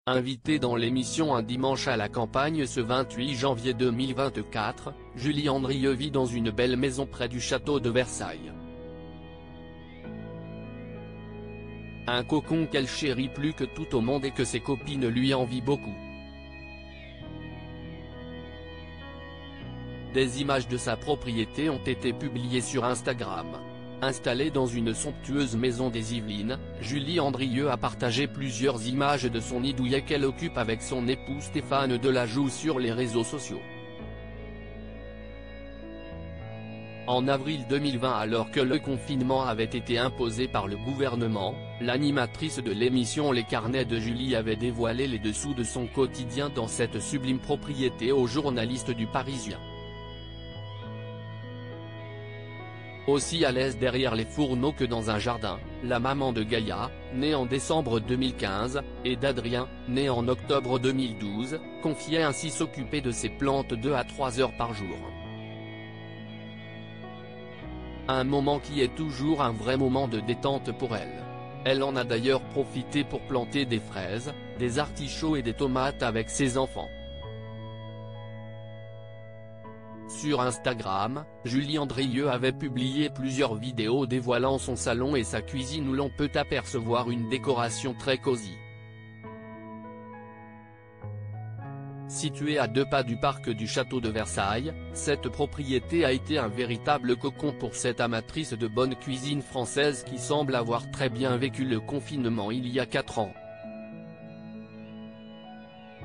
Invitée dans l'émission Un dimanche à la campagne ce 28 janvier 2024, Julie Andrieux vit dans une belle maison près du château de Versailles. Un cocon qu'elle chérit plus que tout au monde et que ses copines lui envient beaucoup. Des images de sa propriété ont été publiées sur Instagram. Installée dans une somptueuse maison des Yvelines, Julie Andrieux a partagé plusieurs images de son nid douillet qu'elle occupe avec son époux Stéphane Delajoux sur les réseaux sociaux. En avril 2020, alors que le confinement avait été imposé par le gouvernement, l'animatrice de l'émission Les Carnets de Julie avait dévoilé les dessous de son quotidien dans cette sublime propriété aux journalistes du Parisien. Aussi à l'aise derrière les fourneaux que dans un jardin, la maman de Gaïa, née en décembre 2015, et d'Adrien, né en octobre 2012, confiait ainsi s'occuper de ses plantes 2 à 3 heures par jour. Un moment qui est toujours un vrai moment de détente pour elle. Elle en a d'ailleurs profité pour planter des fraises, des artichauts et des tomates avec ses enfants. Sur Instagram, Julie Andrieux avait publié plusieurs vidéos dévoilant son salon et sa cuisine où l'on peut apercevoir une décoration très cosy. Située à 2 pas du parc du château de Versailles, cette propriété a été un véritable cocon pour cette amatrice de bonne cuisine française qui semble avoir très bien vécu le confinement il y a 4 ans.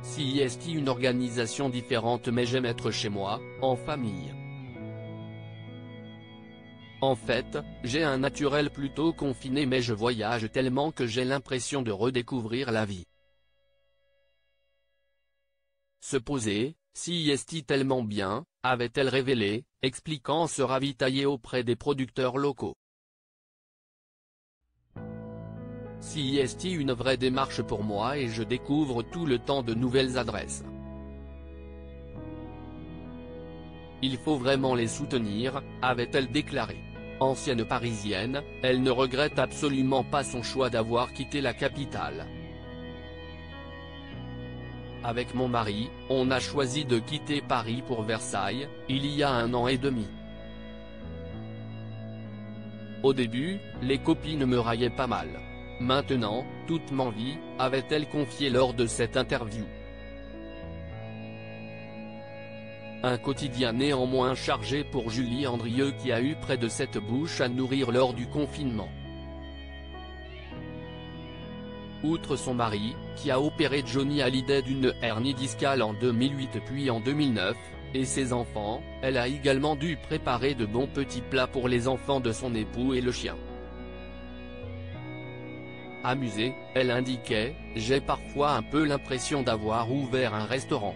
Si est une organisation différente mais j'aime être chez moi, en famille. En fait, j'ai un naturel plutôt confiné mais je voyage tellement que j'ai l'impression de redécouvrir la vie. Se poser, si est tellement bien, avait-elle révélé, expliquant se ravitailler auprès des producteurs locaux. Si est une vraie démarche pour moi et je découvre tout le temps de nouvelles adresses. Il faut vraiment les soutenir, avait-elle déclaré. Ancienne parisienne, elle ne regrette absolument pas son choix d'avoir quitté la capitale. Avec mon mari, on a choisi de quitter Paris pour Versailles, il y a 1 an et demi. Au début, les copines me raillaient pas mal. Maintenant, toute m'envie, avait-elle confié lors de cette interview. Un quotidien néanmoins chargé pour Julie Andrieux qui a eu près de 7 bouches à nourrir lors du confinement. Outre son mari, qui a opéré Johnny Hallyday d'une hernie discale en 2008 puis en 2009, et ses enfants, elle a également dû préparer de bons petits plats pour les enfants de son époux et le chien. Amusée, elle indiquait « J'ai parfois un peu l'impression d'avoir ouvert un restaurant.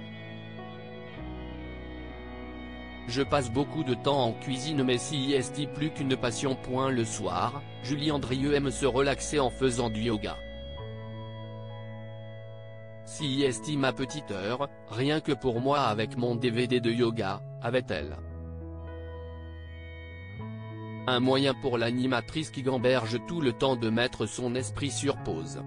Je passe beaucoup de temps en cuisine mais si est plus qu'une passion. » Le soir, Julie Andrieux aime se relaxer en faisant du yoga. Si est ma petite heure, rien que pour moi avec mon DVD de yoga, avait-elle. Un moyen pour l'animatrice qui gamberge tout le temps de mettre son esprit sur pause.